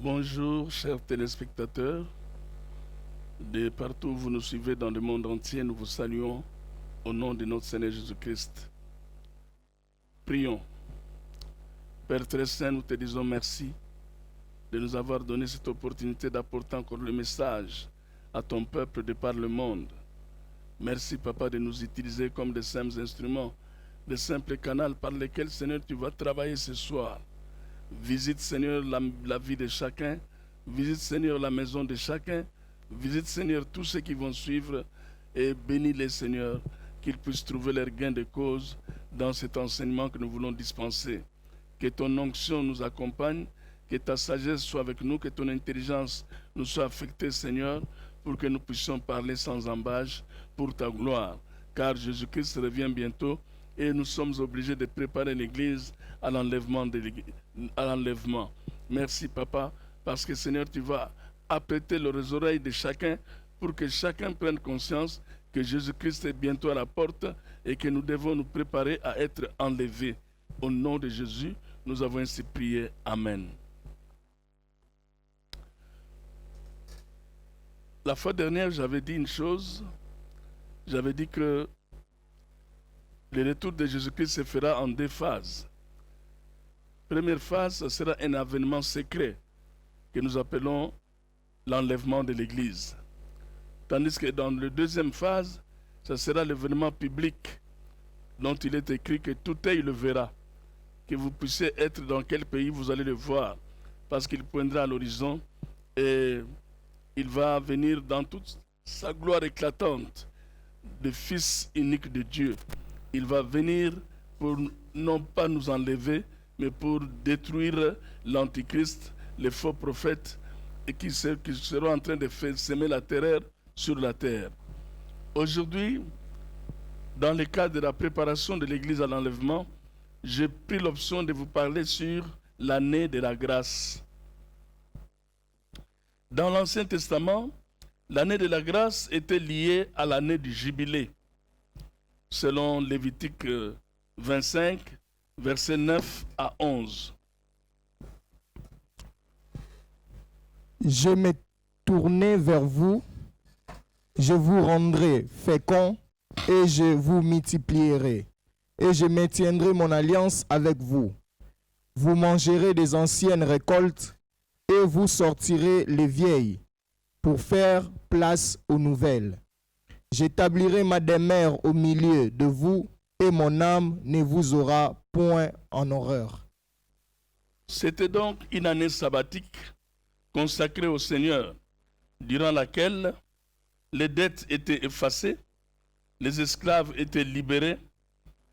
Bonjour, chers téléspectateurs. De partout où vous nous suivez dans le monde entier, nous vous saluons au nom de notre Seigneur Jésus-Christ. Prions. Père très saint, nous te disons merci de nous avoir donné cette opportunité d'apporter encore le message à ton peuple de par le monde. Merci, Papa, de nous utiliser comme des simples instruments, des simples canaux par lesquels, Seigneur, tu vas travailler ce soir. Visite, Seigneur, la vie de chacun. Visite, Seigneur, la maison de chacun. Visite, Seigneur, tous ceux qui vont suivre et bénis-les, Seigneur, qu'ils puissent trouver leur gain de cause dans cet enseignement que nous voulons dispenser. Que ton onction nous accompagne, que ta sagesse soit avec nous, que ton intelligence nous soit affectée, Seigneur, pour que nous puissions parler sans embâche pour ta gloire. Car Jésus-Christ revient bientôt et nous sommes obligés de préparer l'Église à l'enlèvement. Merci, Papa, parce que, Seigneur, tu vas apprêter les oreilles de chacun pour que chacun prenne conscience que Jésus-Christ est bientôt à la porte et que nous devons nous préparer à être enlevés. Au nom de Jésus, nous avons ainsi prié. Amen. La fois dernière, j'avais dit une chose. J'avais dit que le retour de Jésus-Christ se fera en deux phases. Première phase, ce sera un avènement secret que nous appelons l'enlèvement de l'Église. Tandis que dans la deuxième phase, ce sera l'événement public dont il est écrit que tout œil le verra. Que vous puissiez être dans quel pays, vous allez le voir. Parce qu'il poindra à l'horizon et il va venir dans toute sa gloire éclatante de Fils unique de Dieu. Il va venir pour non pas nous enlever, mais pour détruire l'Antichrist, les faux prophètes, et qui seront en train de semer la terreur sur la terre. Aujourd'hui, dans le cadre de la préparation de l'Église à l'enlèvement, j'ai pris l'option de vous parler sur l'année de la grâce. Dans l'Ancien Testament, l'année de la grâce était liée à l'année du jubilé. Selon Lévitique 25, versets 9 à 11. Je me tournerai vers vous, je vous rendrai fécond et je vous multiplierai, et je maintiendrai mon alliance avec vous. Vous mangerez des anciennes récoltes et vous sortirez les vieilles pour faire place aux nouvelles. J'établirai ma demeure au milieu de vous et mon âme ne vous aura point en horreur. C'était donc une année sabbatique consacrée au Seigneur, durant laquelle les dettes étaient effacées, les esclaves étaient libérés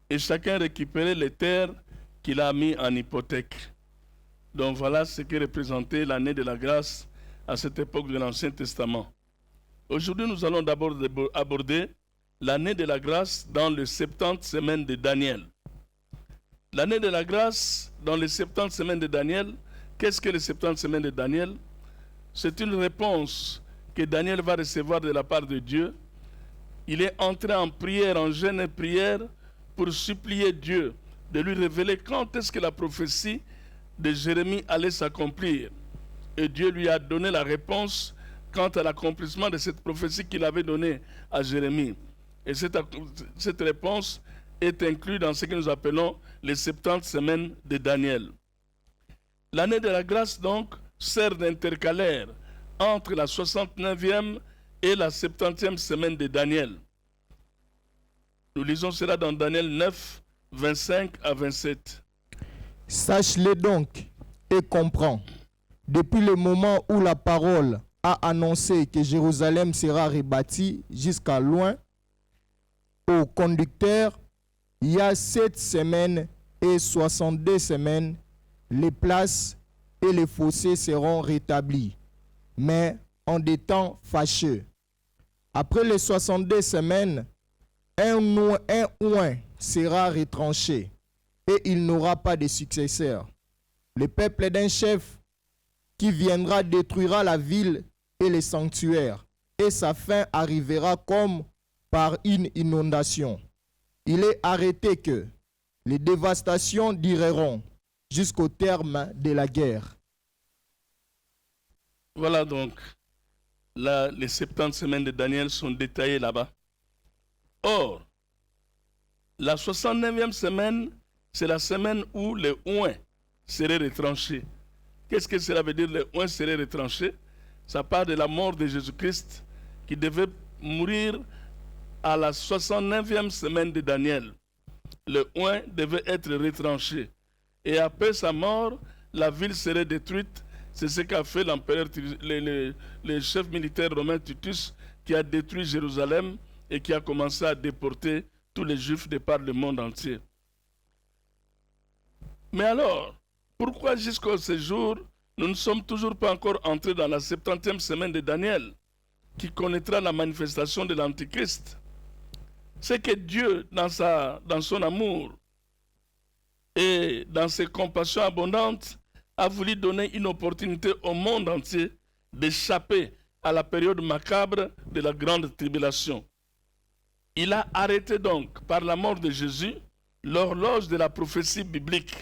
et chacun récupérait les terres qu'il a mis en hypothèque. Donc voilà ce que représentait l'année de la grâce à cette époque de l'Ancien Testament. Aujourd'hui, nous allons d'abord aborder l'année de la grâce dans les 70 semaines de Daniel. L'année de la grâce dans les 70 semaines de Daniel, qu'est-ce que les 70 semaines de Daniel? C'est une réponse que Daniel va recevoir de la part de Dieu. Il est entré en prière, en jeûne et prière, pour supplier Dieu de lui révéler quand est-ce que la prophétie de Jérémie allait s'accomplir. Et Dieu lui a donné la réponse quant à l'accomplissement de cette prophétie qu'il avait donnée à Jérémie. Et cette réponse est inclue dans ce que nous appelons les 70 semaines de Daniel. L'année de la grâce, donc, sert d'intercalaire entre la 69e et la 70e semaine de Daniel. Nous lisons cela dans Daniel 9, 25 à 27. Sache-le donc et comprends. Depuis le moment où la parole a annoncé que Jérusalem sera rebâtie jusqu'à loin, au conducteur, il y a 7 semaines et 62 semaines, les places et les fossés seront rétablis, mais en des temps fâcheux. Après les 62 semaines, un oint sera retranché et il n'aura pas de successeur. Le peuple d'un chef qui viendra détruira la ville et les sanctuaires, et sa fin arrivera comme par une inondation. Il est arrêté que les dévastations dureront jusqu'au terme de la guerre. Voilà donc, là, les 70 semaines de Daniel sont détaillées là-bas. Or, la 69e semaine, c'est la semaine où les oins seraient retranchés. Qu'est-ce que cela veut dire, les oins seraient retranchés? Ça part de la mort de Jésus-Christ qui devait mourir à la 69e semaine de Daniel. Le oint devait être retranché. Et après sa mort, la ville serait détruite. C'est ce qu'a fait l'empereur, le chef militaire romain Titus, qui a détruit Jérusalem et qui a commencé à déporter tous les Juifs de par le monde entier. Mais alors, pourquoi jusqu'à ce jour, nous ne sommes toujours pas encore entrés dans la 70e semaine de Daniel, qui connaîtra la manifestation de l'Antichrist? C'est que Dieu, dans son amour et dans ses compassions abondantes, a voulu donner une opportunité au monde entier d'échapper à la période macabre de la grande tribulation. Il a arrêté donc, par la mort de Jésus, l'horloge de la prophétie biblique,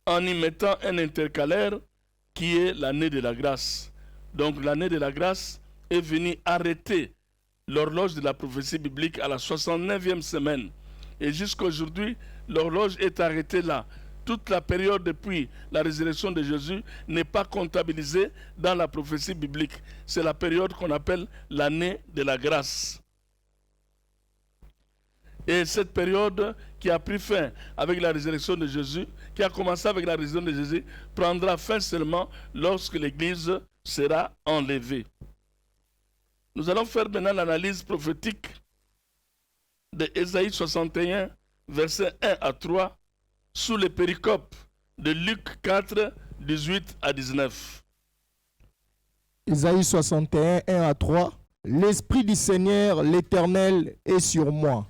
en y mettant un intercalaire qui est l'année de la grâce. Donc l'année de la grâce est venue arrêter l'horloge de la prophétie biblique à la 69e semaine. Et jusqu'à aujourd'hui, l'horloge est arrêtée là. Toute la période depuis la résurrection de Jésus n'est pas comptabilisée dans la prophétie biblique. C'est la période qu'on appelle l'année de la grâce. Et cette période qui a pris fin avec la résurrection de Jésus, qui a commencé avec la résurrection de Jésus, prendra fin seulement lorsque l'Église sera enlevée. Nous allons faire maintenant l'analyse prophétique de Ésaïe 61, versets 1 à 3, sous les péricopes de Luc 4, 18 à 19. Ésaïe 61, 1 à 3. L'Esprit du Seigneur, l'Éternel, est sur moi,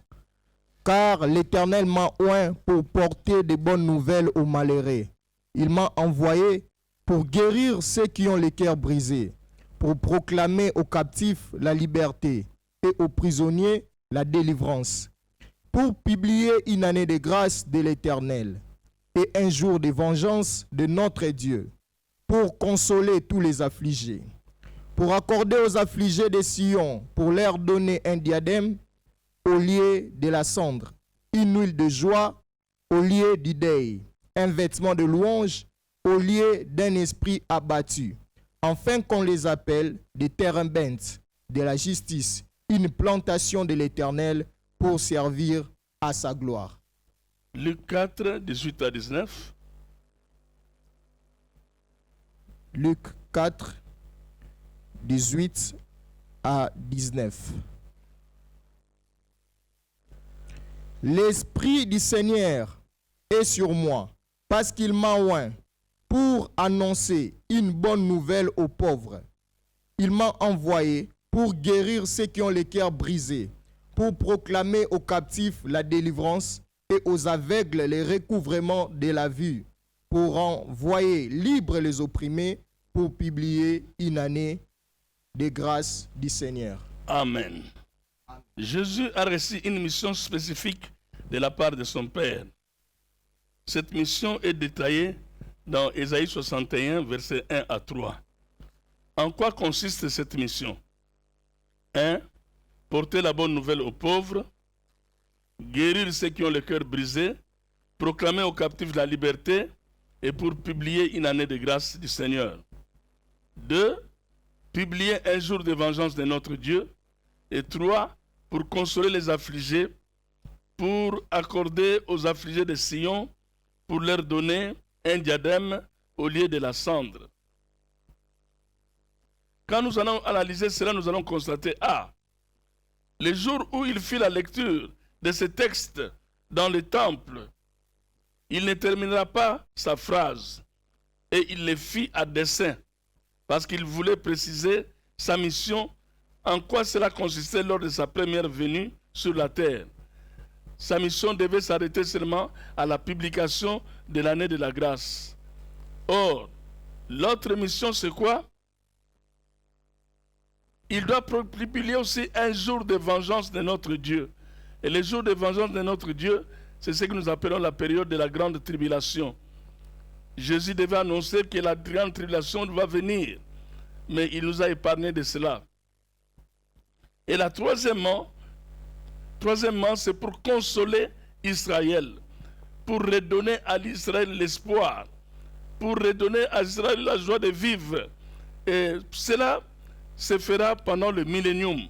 car l'Éternel m'a oint pour porter de bonnes nouvelles aux malheureux. Il m'a envoyé pour guérir ceux qui ont les cœurs brisés, pour proclamer aux captifs la liberté et aux prisonniers la délivrance, pour publier une année de grâce de l'Éternel et un jour de vengeance de notre Dieu, pour consoler tous les affligés, pour accorder aux affligés de Sion, pour leur donner un diadème au lieu de la cendre, une huile de joie au lieu du deuil, un vêtement de louange au lieu d'un esprit abattu, afin qu'on les appelle des térébintes de la justice, une plantation de l'Éternel pour servir à sa gloire. Luc 4, 18 à 19. Luc 4, 18 à 19. L'Esprit du Seigneur est sur moi, parce qu'il m'a oint pour annoncer une bonne nouvelle aux pauvres. Il m'a envoyé pour guérir ceux qui ont les cœurs brisés, pour proclamer aux captifs la délivrance et aux aveugles le recouvrement de la vue, pour envoyer libres les opprimés, pour publier une année de grâce du Seigneur. Amen. Jésus a reçu une mission spécifique de la part de son Père. Cette mission est détaillée dans Ésaïe 61, versets 1 à 3. En quoi consiste cette mission? 1. Porter la bonne nouvelle aux pauvres, guérir ceux qui ont le cœur brisé, proclamer aux captifs la liberté et pour publier une année de grâce du Seigneur. 2. Publier un jour de vengeance de notre Dieu. Et 3. Pour consoler les affligés, pour accorder aux affligés de Sion, pour leur donner un diadème au lieu de la cendre. Quand nous allons analyser cela, nous allons constater, le jour où il fit la lecture de ce texte dans le temple, il ne terminera pas sa phrase et il le fit à dessein parce qu'il voulait préciser sa mission, en quoi cela consistait lors de sa première venue sur la terre. Sa mission devait s'arrêter seulement à la publication de l'année de la grâce. Or, l'autre mission, c'est quoi? Il doit publier aussi un jour de vengeance de notre Dieu. Et le jour de vengeance de notre Dieu, c'est ce que nous appelons la période de la grande tribulation. Jésus devait annoncer que la grande tribulation va venir mais il nous a épargné de cela. Et la troisièmement, c'est pour consoler Israël, pour redonner à l'Israël l'espoir, pour redonner à Israël la joie de vivre. Et cela se fera pendant le millénium,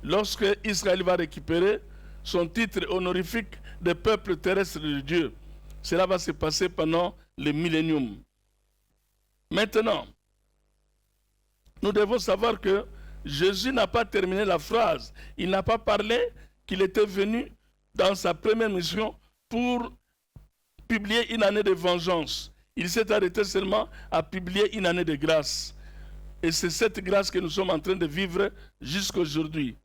lorsque Israël va récupérer son titre honorifique de peuple terrestre de Dieu. Cela va se passer pendant le millénium. Maintenant, nous devons savoir que Jésus n'a pas terminé la phrase. Il n'a pas parlé qu'il était venu dans sa première mission pour publier une année de vengeance. Il s'est arrêté seulement à publier une année de grâce. Et c'est cette grâce que nous sommes en train de vivre jusqu'aujourd'hui.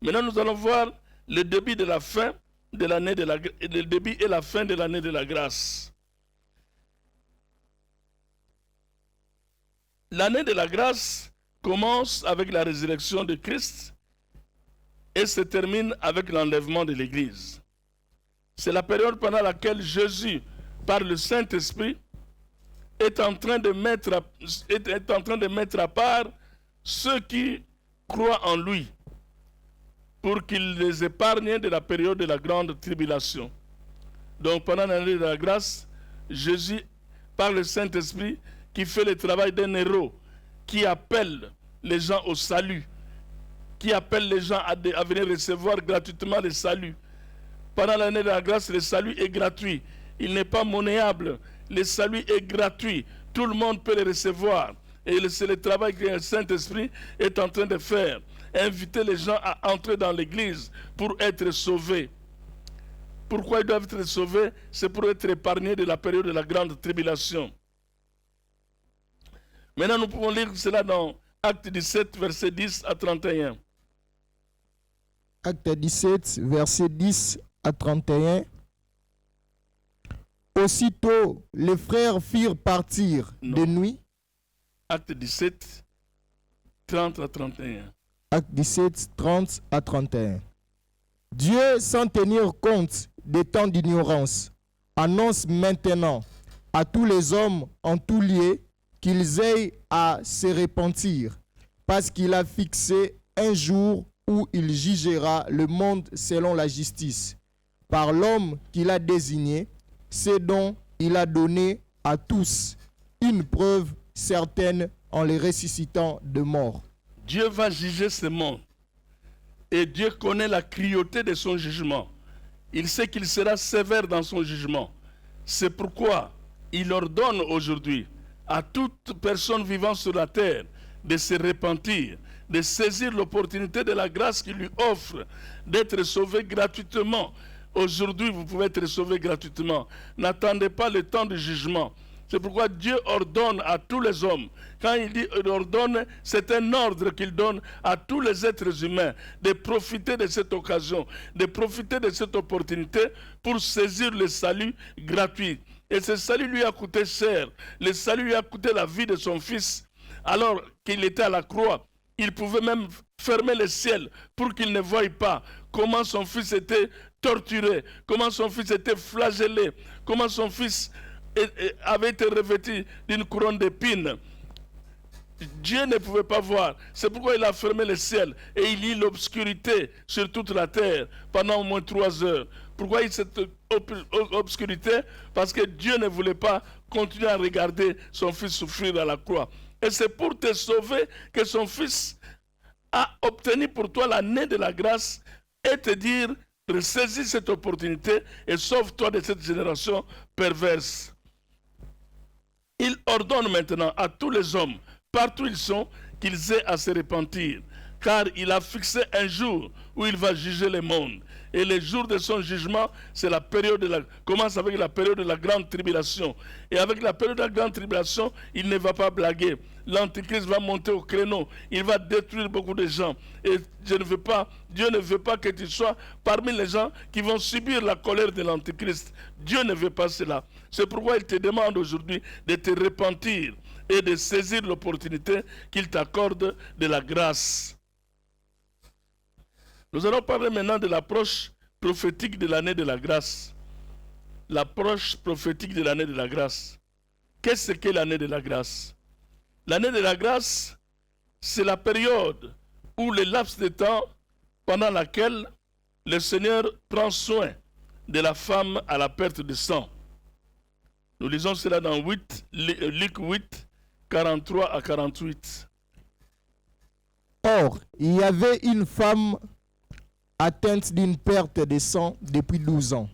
Maintenant, nous allons voir le début de la fin de l'année de la grâce, le début et la fin de l'année de la grâce. L'année de la grâce commence avec la résurrection de Christ et se termine avec l'enlèvement de l'Église. C'est la période pendant laquelle Jésus, par le Saint-Esprit, est en train de mettre à part ceux qui croient en lui, pour qu'il les épargne de la période de la grande tribulation. Donc pendant l'année de la grâce, Jésus, par le Saint-Esprit, qui fait le travail d'un héros, qui appelle les gens au salut, qui appelle les gens à venir recevoir gratuitement le salut. Pendant l'année de la grâce, le salut est gratuit. Il n'est pas monnayable. Le salut est gratuit. Tout le monde peut le recevoir. Et c'est le travail que le Saint-Esprit est en train de faire. Inviter les gens à entrer dans l'église pour être sauvés. Pourquoi ils doivent être sauvés? C'est pour être épargnés de la période de la grande tribulation. Maintenant, nous pouvons lire cela dans Acte 17, verset 10 à 31. Acte 17, verset 10 à 31. Aussitôt, les frères firent partir de nuit. Acte 17, 30 à 31. Acte 17, 30 à 31. Dieu, sans tenir compte des temps d'ignorance, annonce maintenant à tous les hommes en tout lieu qu'ils aient à se repentir, parce qu'il a fixé un jour où il jugera le monde selon la justice, par l'homme qu'il a désigné, c'est dont il a donné à tous une preuve certaine en les ressuscitant de mort. Dieu va juger ce monde. Et Dieu connaît la cruauté de son jugement. Il sait qu'il sera sévère dans son jugement. C'est pourquoi il ordonne aujourd'hui à toute personne vivant sur la terre de se repentir, de saisir l'opportunité de la grâce qu'il lui offre, d'être sauvé gratuitement. Aujourd'hui, vous pouvez être sauvé gratuitement. N'attendez pas le temps du jugement. C'est pourquoi Dieu ordonne à tous les hommes. Quand il dit ordonne, c'est un ordre qu'il donne à tous les êtres humains de profiter de cette occasion, de profiter de cette opportunité pour saisir le salut gratuit. Et ce salut lui a coûté cher. Le salut lui a coûté la vie de son fils. Alors qu'il était à la croix, il pouvait même fermer le ciel pour qu'il ne voie pas comment son fils était torturé, comment son fils était flagellé, comment son fils avait été revêtu d'une couronne d'épines. Dieu ne pouvait pas voir. C'est pourquoi il a fermé le ciel et il y a l'obscurité sur toute la terre pendant au moins 3 heures. Pourquoi il y a cette obscurité? Parce que Dieu ne voulait pas continuer à regarder son fils souffrir à la croix. Et c'est pour te sauver que son fils a obtenu pour toi l'année de la grâce et te dire, saisis cette opportunité et sauve-toi de cette génération perverse. Il ordonne maintenant à tous les hommes, partout où ils sont, qu'ils aient à se repentir, car il a fixé un jour où il va juger le monde. Et le jour de son jugement, c'est la période commence avec la période de la grande tribulation. Et avec la période de la grande tribulation, il ne va pas blaguer. L'Antichrist va monter au créneau. Il va détruire beaucoup de gens. Et Dieu ne veut pas que tu sois parmi les gens qui vont subir la colère de l'Antichrist. Dieu ne veut pas cela. C'est pourquoi il te demande aujourd'hui de te repentir et de saisir l'opportunité qu'il t'accorde de la grâce. Nous allons parler maintenant de l'approche prophétique de l'année de la grâce. L'approche prophétique de l'année de la grâce. Qu'est-ce que l'année de la grâce? L'année de la grâce c'est la période ou le laps de temps pendant laquelle le Seigneur prend soin de la femme à la perte de sang. Nous lisons cela dans Luc 8, 43 à 48. Or, il y avait une femme atteinte d'une perte de sang depuis 12 ans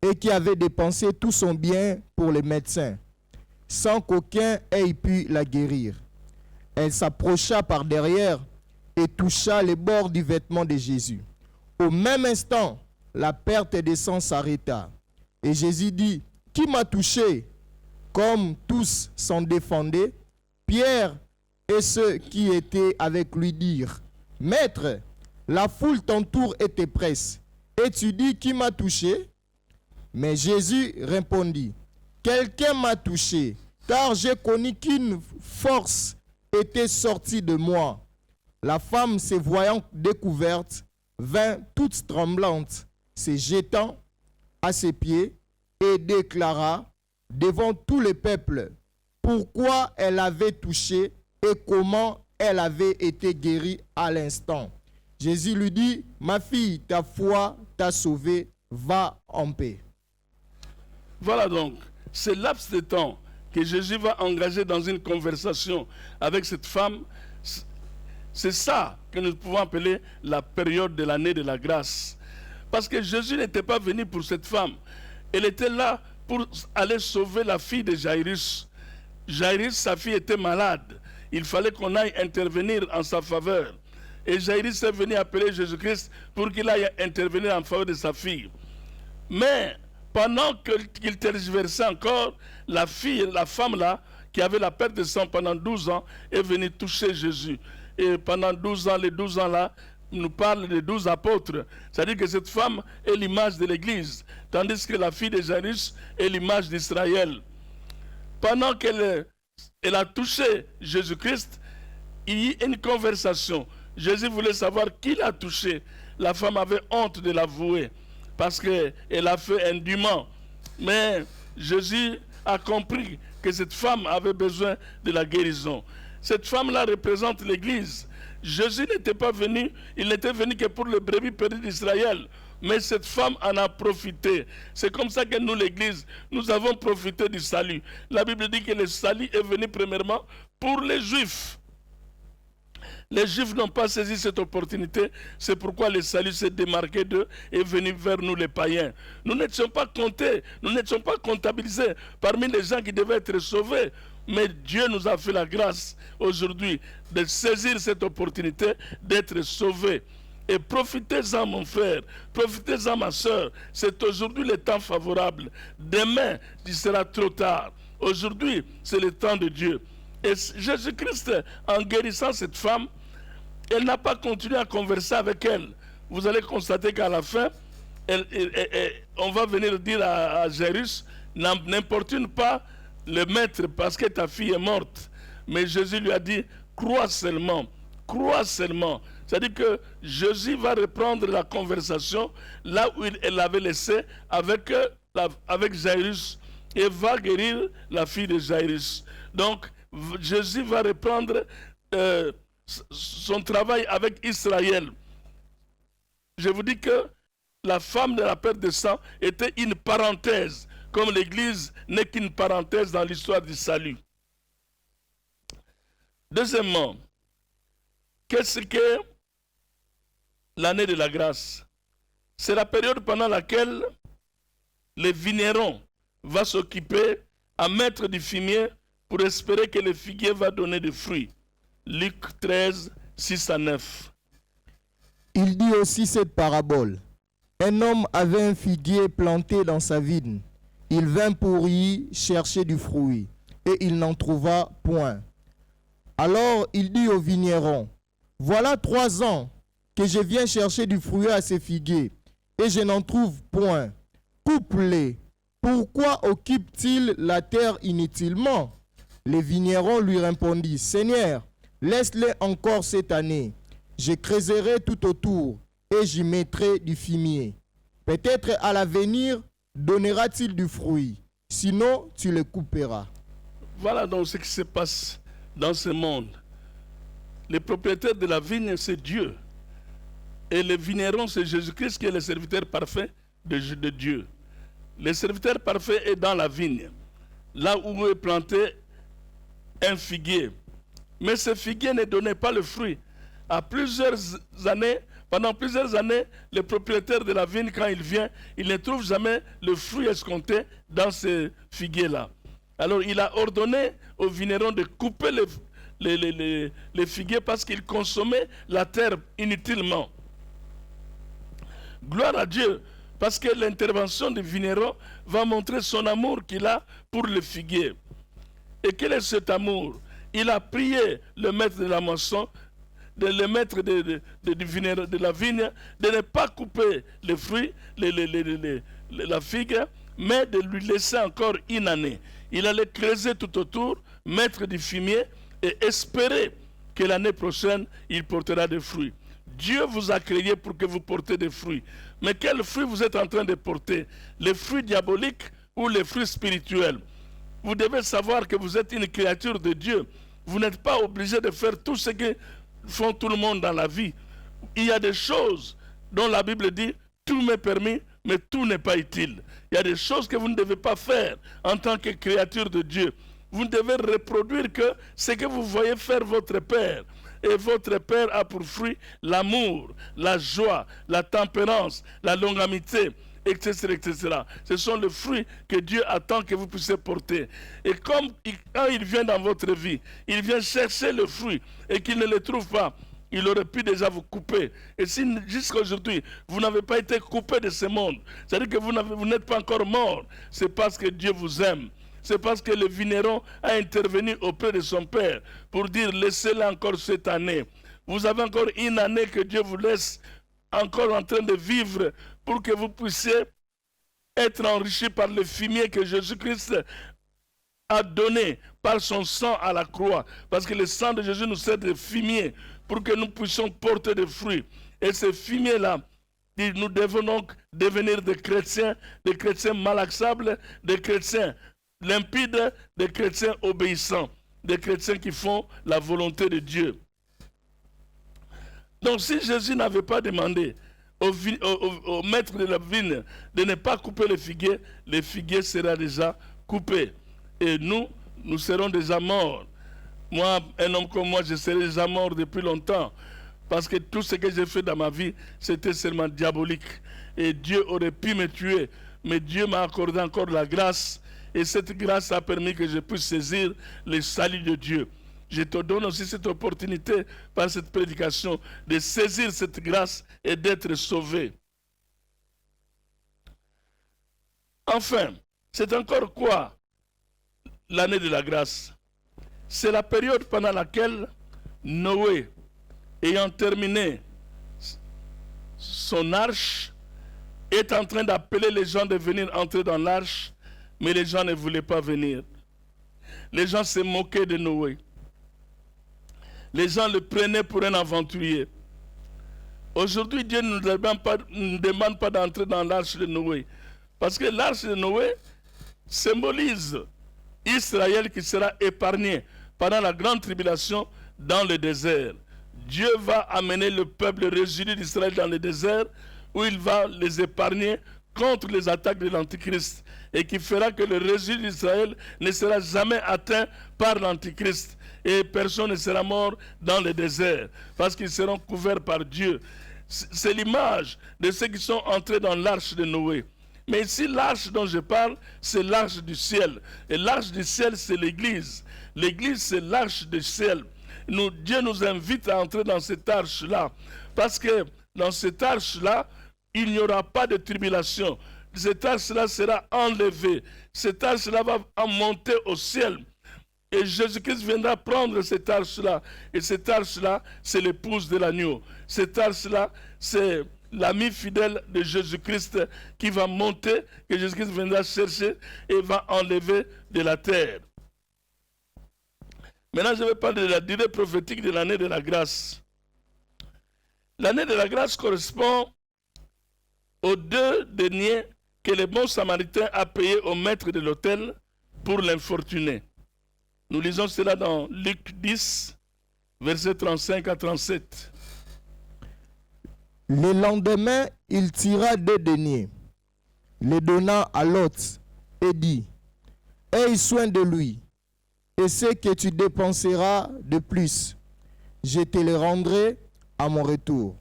et qui avait dépensé tout son bien pour les médecins, sans qu'aucun ait pu la guérir. Elle s'approcha par derrière et toucha les bords du vêtement de Jésus. Au même instant, la perte de sang s'arrêta. Et Jésus dit, « Qui m'a touché ?» Comme tous s'en défendaient, Pierre et ceux qui étaient avec lui dirent, « Maître, la foule t'entoure et te presse. Et tu dis, qui m'a touché ?» Mais Jésus répondit, « Quelqu'un m'a touché, car j'ai connu qu'une force était sortie de moi. » La femme, se voyant découverte, vint toute tremblante, se jetant à ses pieds et déclara devant tout le peuple pourquoi elle avait touché et comment elle avait été guérie à l'instant. Jésus lui dit, « Ma fille, ta foi t'a sauvée, va en paix. » Voilà donc, ce laps de temps que Jésus va engager dans une conversation avec cette femme, c'est ça que nous pouvons appeler la période de l'année de la grâce. Parce que Jésus n'était pas venu pour cette femme. Elle était là pour aller sauver la fille de Jairus. Jairus, sa fille était malade. Il fallait qu'on aille intervenir en sa faveur. Et Jairus est venu appeler Jésus-Christ pour qu'il aille intervenir en faveur de sa fille. Mais pendant qu'il tergiversait encore, la femme là, qui avait la perte de sang pendant 12 ans, est venue toucher Jésus. Et pendant 12 ans, les 12 ans là, nous parle des 12 apôtres. C'est-à-dire que cette femme est l'image de l'Église, tandis que la fille de Jairus est l'image d'Israël. Pendant qu'elle a touché Jésus-Christ, il y a une conversation. Jésus voulait savoir qui l'a touché. La femme avait honte de l'avouer parce qu'elle a fait indûment. Mais Jésus a compris que cette femme avait besoin de la guérison. Cette femme-là représente l'Église. Jésus n'était pas venu, il n'était venu que pour les brebis perdues d'Israël. Mais cette femme en a profité. C'est comme ça que nous, l'Église, nous avons profité du salut. La Bible dit que le salut est venu premièrement pour les Juifs. Les Juifs n'ont pas saisi cette opportunité, c'est pourquoi le salut s'est démarqué d'eux et est venu vers nous les païens. Nous n'étions pas comptés, nous n'étions pas comptabilisés parmi les gens qui devaient être sauvés. Mais Dieu nous a fait la grâce aujourd'hui de saisir cette opportunité d'être sauvés. Et profitez-en mon frère, profitez-en ma soeur, c'est aujourd'hui le temps favorable. Demain, il sera trop tard. Aujourd'hui, c'est le temps de Dieu. Et Jésus-Christ, en guérissant cette femme, elle n'a pas continué à converser avec elle. Vous allez constater qu'à la fin, on va venir dire à Jairus, n'importune pas le maître parce que ta fille est morte. Mais Jésus lui a dit, crois seulement, crois seulement. C'est-à-dire que Jésus va reprendre la conversation là où elle l'avait laissée avec Jairus et va guérir la fille de Jairus. Donc, Jésus va reprendre son travail avec Israël. Je vous dis que la femme de la perte de sang était une parenthèse, comme l'Église n'est qu'une parenthèse dans l'histoire du salut. Deuxièmement, qu'est-ce que l'année de la grâce? C'est la période pendant laquelle le vigneron va s'occuper à mettre du fumier pour espérer que le figuier va donner des fruits. Luc 13, 6 à 9. Il dit aussi cette parabole. Un homme avait un figuier planté dans sa vigne. Il vint pour y chercher du fruit, et il n'en trouva point. Alors il dit au vigneron, « Voilà 3 ans que je viens chercher du fruit à ce figuier, et je n'en trouve point. Coupe-les. Pourquoi occupe-t-il la terre inutilement ?» Le vigneron lui répondit, « Seigneur, laisse-les encore cette année. Je creuserai tout autour et j'y mettrai du fumier. Peut-être à l'avenir donnera-t-il du fruit. Sinon, tu le couperas. » Voilà donc ce qui se passe dans ce monde. Le propriétaire de la vigne, c'est Dieu. Et le vigneron, c'est Jésus-Christ qui est le serviteur parfait de Dieu. Le serviteur parfait est dans la vigne, là où est planté un figuier. Mais ce figuier ne donnait pas le fruit. Pendant plusieurs années, le propriétaire de la vigne, quand il vient, il ne trouve jamais le fruit escompté dans ce figuier-là. Alors il a ordonné au vigneron de couper les figuiers parce qu'il consommait la terre inutilement. Gloire à Dieu, parce que l'intervention du vigneron va montrer son amour qu'il a pour le figuier. Et quel est cet amour? Il a prié le maître de la moisson, le maître de la vigne, de ne pas couper les fruits, la figue, mais de lui laisser encore une année. Il allait creuser tout autour, mettre du fumier et espérer que l'année prochaine, il portera des fruits. Dieu vous a créé pour que vous portez des fruits. Mais quels fruits vous êtes en train de porter? Les fruits diaboliques ou les fruits spirituels? Vous devez savoir que vous êtes une créature de Dieu. Vous n'êtes pas obligé de faire tout ce que font tout le monde dans la vie. Il y a des choses dont la Bible dit « tout m'est permis, mais tout n'est pas utile ». Il y a des choses que vous ne devez pas faire en tant que créature de Dieu. Vous ne devez reproduire que ce que vous voyez faire votre Père. Et votre Père a pour fruit l'amour, la joie, la tempérance, la longanimité, etc., etc. Ce sont les fruits que Dieu attend que vous puissiez porter. Et quand il vient dans votre vie, il vient chercher le fruit et qu'il ne le trouve pas, il aurait pu déjà vous couper. Et si jusqu'à aujourd'hui, vous n'avez pas été coupé de ce monde, c'est-à-dire que vous n'êtes pas encore mort, c'est parce que Dieu vous aime. C'est parce que le vigneron a intervenu auprès de son père pour dire laissez-le encore cette année. Vous avez encore une année que Dieu vous laisse encore en train de vivre pour que vous puissiez être enrichis par le fumier que Jésus-Christ a donné par son sang à la croix. Parce que le sang de Jésus nous sert de fumier pour que nous puissions porter des fruits. Et ce fumier-là, nous devons donc devenir des chrétiens malaxables, des chrétiens limpides, des chrétiens obéissants, des chrétiens qui font la volonté de Dieu. Donc si Jésus n'avait pas demandé au maître de la vigne de ne pas couper le figuier sera déjà coupé. Et nous serons déjà morts. Moi, un homme comme moi, je serais déjà mort depuis longtemps. Parce que tout ce que j'ai fait dans ma vie, c'était seulement diabolique. Et Dieu aurait pu me tuer. Mais Dieu m'a accordé encore la grâce. Et cette grâce a permis que je puisse saisir le salut de Dieu. Je te donne aussi cette opportunité par cette prédication de saisir cette grâce et d'être sauvé. Enfin, c'est encore quoi l'année de la grâce? C'est la période pendant laquelle Noé, ayant terminé son arche, est en train d'appeler les gens de venir entrer dans l'arche, mais les gens ne voulaient pas venir. Les gens se moquaient de Noé. Les gens le prenaient pour un aventurier. Aujourd'hui, Dieu ne nous demande pas d'entrer dans l'arche de Noé. Parce que l'arche de Noé symbolise Israël qui sera épargné pendant la grande tribulation dans le désert. Dieu va amener le peuple résidu d'Israël dans le désert où il va les épargner contre les attaques de l'Antichrist et qui fera que le résidu d'Israël ne sera jamais atteint par l'Antichrist et personne ne sera mort dans le désert parce qu'ils seront couverts par Dieu. C'est l'image de ceux qui sont entrés dans l'arche de Noé. Mais ici, l'arche dont je parle, c'est l'arche du ciel. Et l'arche du ciel, c'est l'Église. L'Église, c'est l'arche du ciel. Dieu nous invite à entrer dans cette arche-là. Parce que dans cette arche-là, il n'y aura pas de tribulation. Cette arche-là sera enlevée. Cette arche-là va monter au ciel. Et Jésus-Christ viendra prendre cette arche-là. Et cette arche-là, c'est l'épouse de l'agneau. Cette arche-là, c'est l'ami fidèle de Jésus-Christ qui va monter, que Jésus-Christ viendra chercher et va enlever de la terre. Maintenant, je vais parler de la durée prophétique de l'année de la grâce. L'année de la grâce correspond aux 2 deniers que le bon samaritain a payés au maître de l'autel pour l'infortuné. Nous lisons cela dans Luc 10, versets 35 à 37. Le lendemain, il tira 2 deniers, les donna à l'hôte et dit, « Aie soin de lui, et ce que tu dépenseras de plus, je te le rendrai à mon retour.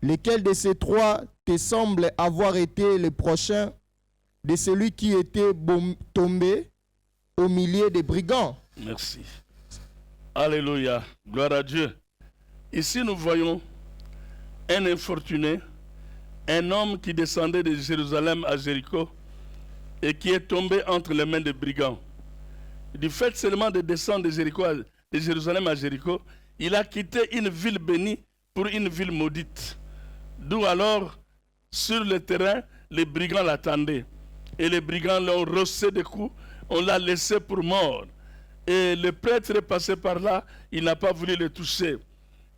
Lequel de ces 3 te semble avoir été le prochain de celui qui était tombé au milieu des brigands? » Merci. Alléluia. Gloire à Dieu. Ici, nous voyons un infortuné, un homme qui descendait de Jérusalem à Jéricho et qui est tombé entre les mains des brigands. Du fait seulement de descendre de Jérusalem à Jéricho, il a quitté une ville bénie pour une ville maudite. D'où alors, sur le terrain, les brigands l'attendaient. Et les brigands l'ont rossé de coups, on l'a laissé pour mort. Et le prêtre est passé par là, il n'a pas voulu le toucher.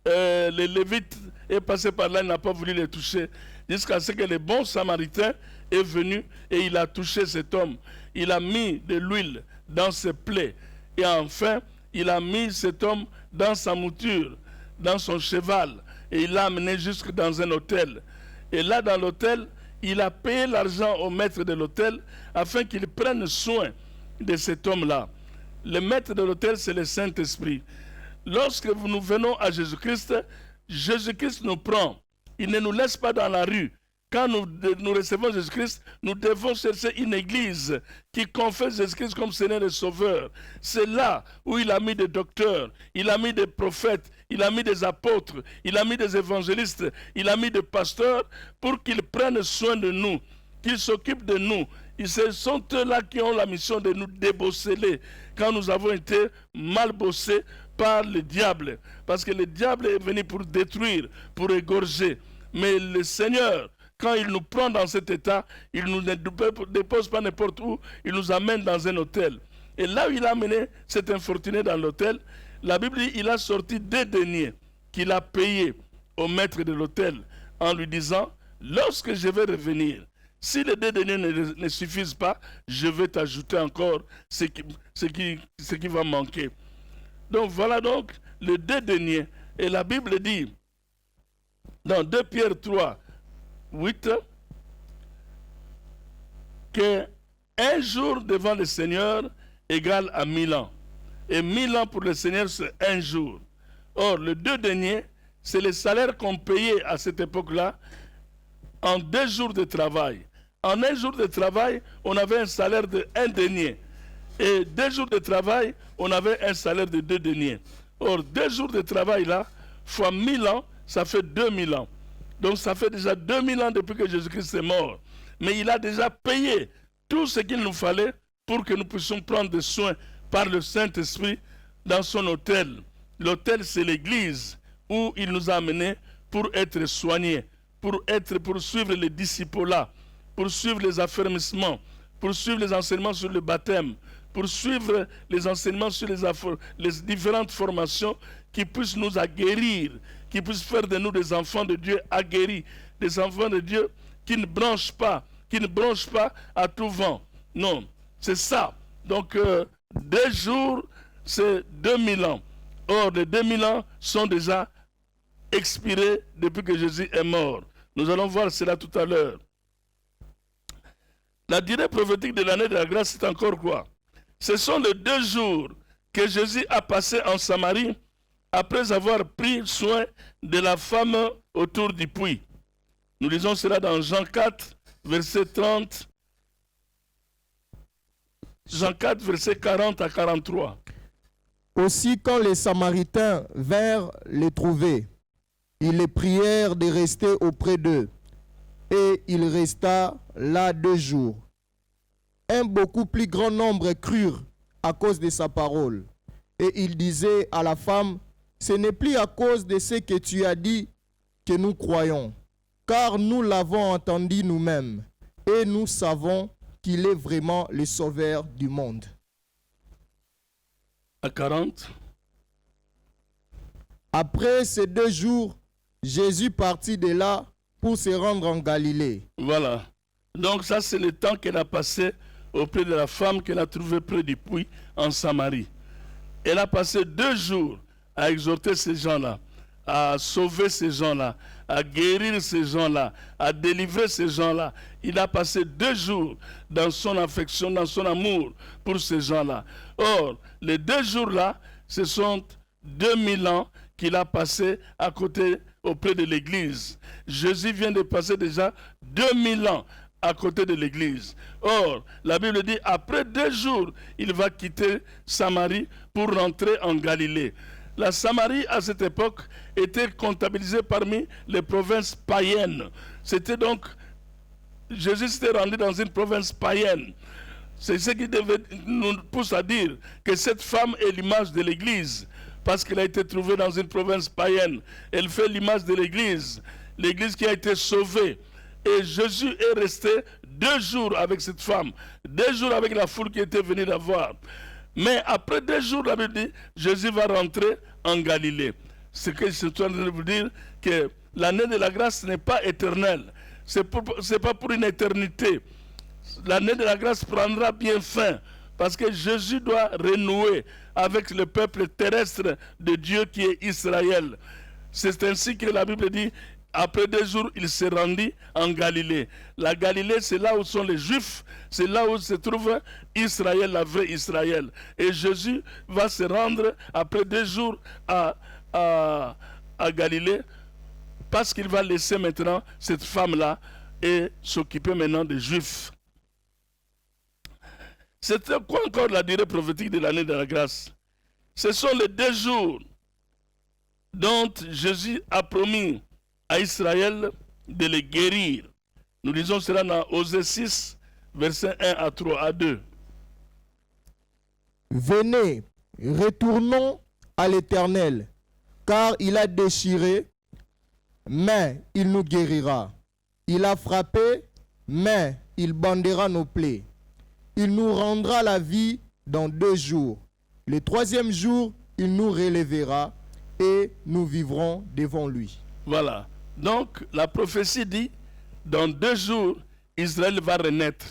Le lévite est passé par là, il n'a pas voulu le toucher. Jusqu'à ce que le bon samaritain est venu et il a touché cet homme. Il a mis de l'huile dans ses plaies. Et enfin, il a mis cet homme dans sa mouture, dans son cheval. Et il l'a amené jusque dans un hôtel. Et là, dans l'hôtel, il a payé l'argent au maître de l'hôtel afin qu'il prenne soin de cet homme-là. Le maître de l'hôtel, c'est le Saint-Esprit. Lorsque nous venons à Jésus-Christ, Jésus-Christ nous prend. Il ne nous laisse pas dans la rue. Quand nous recevons Jésus-Christ, nous devons chercher une église qui confesse Jésus-Christ comme Seigneur et Sauveur. C'est là où il a mis des docteurs, il a mis des prophètes, il a mis des apôtres, il a mis des évangélistes, il a mis des pasteurs pour qu'ils prennent soin de nous, qu'ils s'occupent de nous. Et ce sont eux-là qui ont la mission de nous débosseler quand nous avons été mal bossés par le diable. Parce que le diable est venu pour détruire, pour égorger. Mais le Seigneur, quand il nous prend dans cet état, il ne nous dépose pas n'importe où, il nous amène dans un hôtel. Et là où il a amené cet infortuné dans l'hôtel, la Bible dit qu'il a sorti 2 deniers qu'il a payés au maître de l'hôtel en lui disant, lorsque je vais revenir, si les 2 deniers ne suffisent pas, je vais t'ajouter encore ce qui va manquer. Donc voilà donc les 2 deniers. Et la Bible dit, dans 2 Pierre 3, 8, que un jour devant le Seigneur égale à 1000 ans. Et 1000 ans pour le Seigneur, c'est un jour. Or, les 2 deniers, c'est le salaire qu'on payait à cette époque-là en 2 jours de travail. En 1 jour de travail, on avait un salaire de 1 denier. Et 2 jours de travail, on avait un salaire de 2 deniers. Or, 2 jours de travail là, fois 1000 ans, ça fait 2000 ans. Donc ça fait déjà 2000 ans depuis que Jésus-Christ est mort. Mais il a déjà payé tout ce qu'il nous fallait pour que nous puissions prendre soin par le Saint-Esprit dans son hôtel. L'hôtel, c'est l'église où il nous a amenés pour être soignés, pour suivre les disciples-là, pour suivre les affermissements, pour suivre les enseignements sur le baptême, pour suivre les enseignements sur les différentes formations qui puissent nous aguerrir, qui puissent faire de nous des enfants de Dieu aguerris, des enfants de Dieu qui ne bronchent pas à tout vent. Non, c'est ça. Donc, 2 jours, c'est 2000 ans. Or, les 2000 ans sont déjà expirés depuis que Jésus est mort. Nous allons voir cela tout à l'heure. La durée prophétique de l'année de la grâce, c'est encore quoi? Ce sont les 2 jours que Jésus a passé en Samarie après avoir pris soin de la femme autour du puits. Nous lisons cela dans Jean 4, verset 30. Jean 4, verset 40 à 43. Aussi, quand les Samaritains vinrent les trouver, ils les prièrent de rester auprès d'eux. Et il resta là 2 jours. Un beaucoup plus grand nombre crurent à cause de sa parole. Et il disait à la femme, ce n'est plus à cause de ce que tu as dit que nous croyons, car nous l'avons entendu nous-mêmes, et nous savons qu'il est vraiment le sauveur du monde. À 40. Après ces 2 jours, Jésus partit de là pour se rendre en Galilée. Voilà. Donc ça, c'est le temps qu'elle a passé auprès de la femme qu'elle a trouvée près du puits en Samarie. Elle a passé 2 jours à exhorter ces gens-là, à sauver ces gens-là, à guérir ces gens-là, à délivrer ces gens-là. Il a passé 2 jours dans son affection, dans son amour pour ces gens-là. Or, les 2 jours-là, ce sont 2000 ans qu'il a passé à côté, auprès de l'Église. Jésus vient de passer déjà 2000 ans à côté de l'Église. Or, la Bible dit, après 2 jours, il va quitter Samarie pour rentrer en Galilée. La Samarie, à cette époque, était comptabilisée parmi les provinces païennes. C'était donc, Jésus s'était rendu dans une province païenne. C'est ce qui nous pousse à dire que cette femme est l'image de l'Église, parce qu'elle a été trouvée dans une province païenne. Elle fait l'image de l'Église, l'Église qui a été sauvée. Et Jésus est resté 2 jours avec cette femme, 2 jours avec la foule qui était venue la voir. Mais après 2 jours, la Bible dit, Jésus va rentrer en Galilée. Ce que je suis en train de vous dire, que l'année de la grâce n'est pas éternelle. Ce n'est pas pour une éternité. L'année de la grâce prendra bien fin, parce que Jésus doit renouer avec le peuple terrestre de Dieu qui est Israël. C'est ainsi que la Bible dit, après 2 jours, il s'est rendu en Galilée. La Galilée, c'est là où sont les Juifs, c'est là où se trouve Israël, la vraie Israël. Et Jésus va se rendre après 2 jours à Galilée, parce qu'il va laisser maintenant cette femme-là et s'occuper maintenant des Juifs. C'était quoi encore la durée prophétique de l'année de la grâce? Ce sont les 2 jours dont Jésus a promis à Israël de les guérir. Nous lisons cela dans Osée 6, versets 1 à 3 à 2. Venez, retournons à l'Éternel, car il a déchiré, mais il nous guérira. Il a frappé, mais il bandera nos plaies. Il nous rendra la vie dans 2 jours. Le 3e jour, il nous relèvera et nous vivrons devant lui. Voilà. Donc, la prophétie dit, dans 2 jours, Israël va renaître.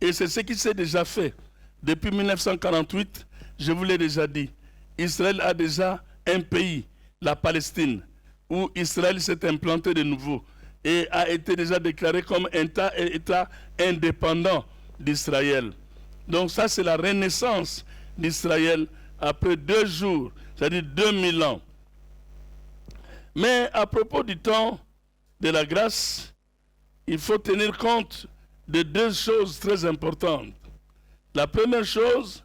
Et c'est ce qui s'est déjà fait. Depuis 1948, je vous l'ai déjà dit, Israël a déjà un pays, la Palestine, où Israël s'est implanté de nouveau et a été déjà déclaré comme un État indépendant d'Israël. Donc ça, c'est la renaissance d'Israël après 2 jours, c'est-à-dire 2000 ans. Mais à propos du temps de la grâce, il faut tenir compte de 2 choses très importantes. La première chose,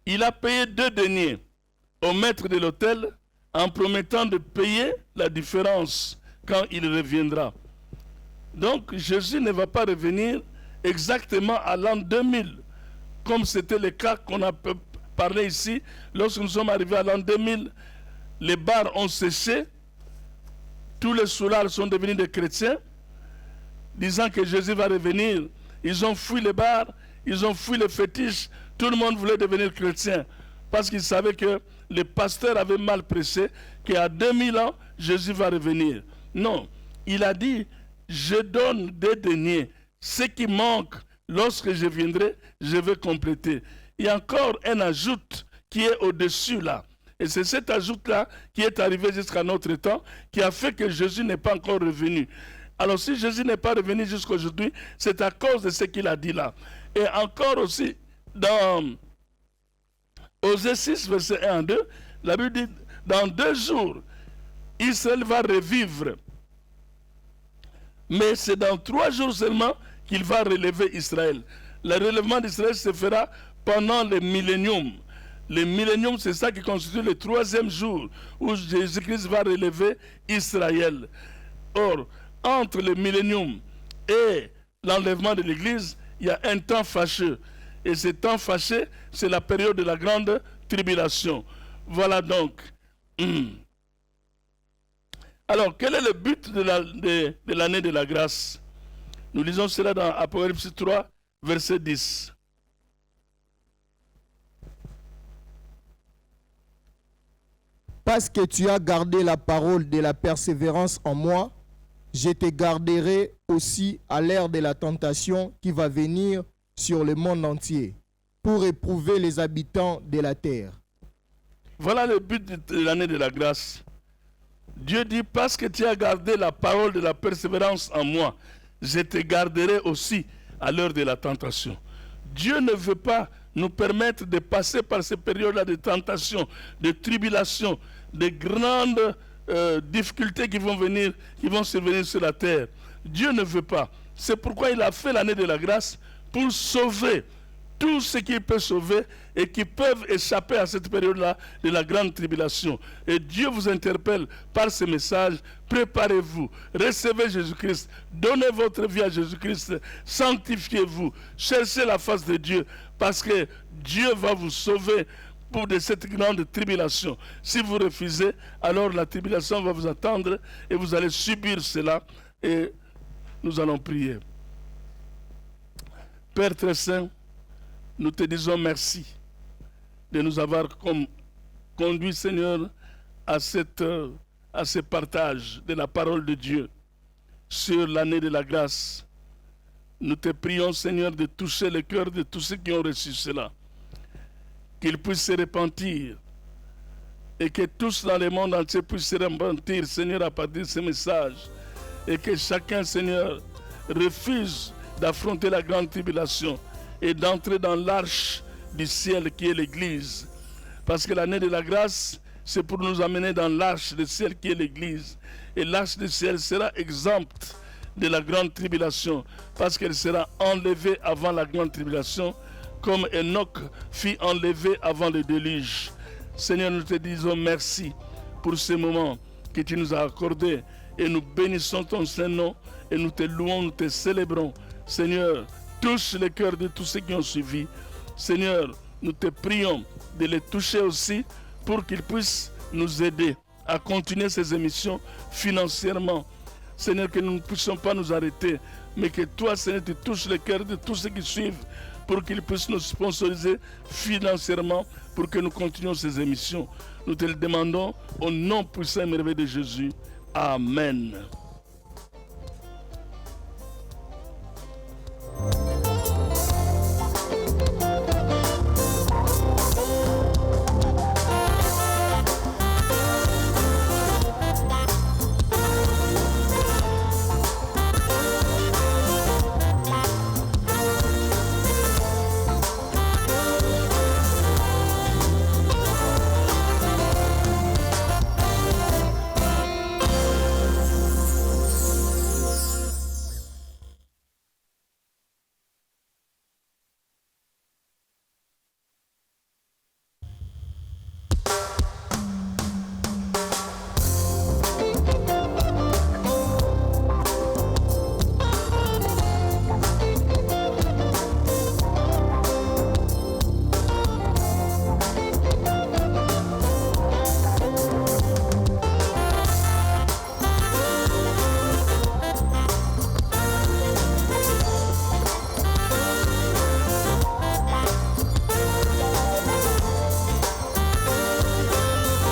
il a payé 2 deniers au maître de l'autel en promettant de payer la différence quand il reviendra. Donc Jésus ne va pas revenir exactement à l'an 2000, comme c'était le cas qu'on a parlé ici. Lorsque nous sommes arrivés à l'an 2000, les bars ont séché, tous les soulards sont devenus des chrétiens, disant que Jésus va revenir. Ils ont fui les bars, ils ont fui les fétiches, tout le monde voulait devenir chrétien, parce qu'ils savaient que les pasteurs avaient mal prêché, qu'à 2000 ans, Jésus va revenir. Non, il a dit, je donne des deniers, ce qui manque, lorsque je viendrai, je vais compléter. Il y a encore un ajout qui est au-dessus là. Et c'est cet ajout-là qui est arrivé jusqu'à notre temps, qui a fait que Jésus n'est pas encore revenu. Alors si Jésus n'est pas revenu jusqu'à aujourd'hui, c'est à cause de ce qu'il a dit là. Et encore aussi, dans Osée 6, verset 1 à 2, la Bible dit, dans 2 jours, Israël va revivre. Mais c'est dans 3 jours seulement qu'il va relever Israël. Le relèvement d'Israël se fera pendant le millénium. Le millénium, c'est ça qui constitue le 3e jour où Jésus-Christ va relever Israël. Or, entre le millénium et l'enlèvement de l'Église, il y a un temps fâcheux. Et ce temps fâché, c'est la période de la grande tribulation. Voilà donc. Alors, quel est le but de l'année de la grâce? Nous lisons cela dans Apocalypse 3, verset 10. Parce que tu as gardé la parole de la persévérance en moi, je te garderai aussi à l'ère de la tentation qui va venir sur le monde entier, pour éprouver les habitants de la terre. Voilà le but de l'année de la grâce. Dieu dit, parce que tu as gardé la parole de la persévérance en moi, je te garderai aussi à l'heure de la tentation. Dieu ne veut pas nous permettre de passer par ces périodes-là de tentation, de tribulation, de grandes difficultés qui vont survenir sur la terre. Dieu ne veut pas. C'est pourquoi il a fait l'année de la grâce pour sauver tout ce qu'il peut sauver et qui peuvent échapper à cette période-là de la grande tribulation. Et Dieu vous interpelle par ce message. Préparez-vous, recevez Jésus-Christ, donnez votre vie à Jésus-Christ, sanctifiez-vous, cherchez la face de Dieu, parce que Dieu va vous sauver de cette grande tribulation. Si vous refusez, alors la tribulation va vous attendre et vous allez subir cela. Et nous allons prier. Père très saint, nous te disons merci de nous avoir conduit, Seigneur, à ce partage de la parole de Dieu sur l'année de la grâce. Nous te prions, Seigneur, de toucher le cœur de tous ceux qui ont reçu cela, qu'ils puissent se repentir et que tous dans le monde entier puissent se repentir, Seigneur, à partir de ce message, et que chacun, Seigneur, refuse d'affronter la grande tribulation et d'entrer dans l'arche du ciel qui est l'Église. Parce que l'année de la grâce, c'est pour nous amener dans l'arche du ciel qui est l'Église. Et l'arche du ciel sera exempte de la grande tribulation, parce qu'elle sera enlevée avant la grande tribulation, comme Enoch fut enlevé avant le déluge. Seigneur, nous te disons merci pour ce moment que tu nous as accordé, et nous bénissons ton Saint-Nom, et nous te louons, nous te célébrons. Seigneur, touche le cœur de tous ceux qui ont suivi. Seigneur, nous te prions de les toucher aussi pour qu'ils puissent nous aider à continuer ces émissions financièrement. Seigneur, que nous ne puissions pas nous arrêter, mais que toi, Seigneur, tu touches le cœur de tous ceux qui suivent pour qu'ils puissent nous sponsoriser financièrement pour que nous continuions ces émissions. Nous te le demandons au nom puissant et merveilleux de Jésus. Amen.